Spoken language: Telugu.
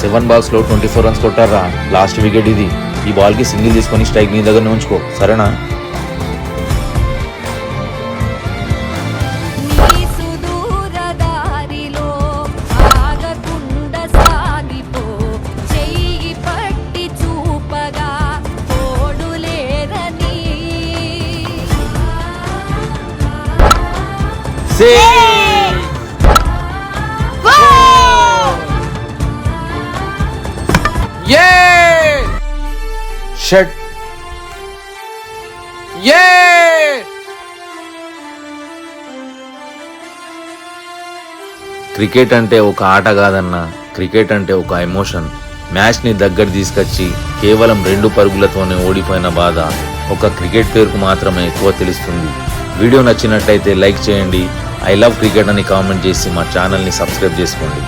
7 balls లో 24 runs కొట్టారా. లాస్ట్ వికెట్ ఇది. ఈ బాల్కి సింగిల్ తీసుకొని స్ట్రైక్ నీ దగ్గరనే ఉంచుకో, సరేనా? షట్. క్రికెట్ అంటే ఒక ఆట కాదన్నా, క్రికెట్ అంటే ఒక ఎమోషన్. మ్యాచ్ని దగ్గర తీసుకొచ్చి కేవలం 2 పరుగులతోనే ఓడిపోయిన బాధ ఒక క్రికెట్ పేరుకు మాత్రమే ఎక్కువ తెలుస్తుంది. వీడియో నచ్చినట్లయితే లైక్ చేయండి, ఐ లవ్ క్రికెట్ అని కామెంట్ చేసి మా ఛానల్ని సబ్స్క్రైబ్ చేసుకోండి.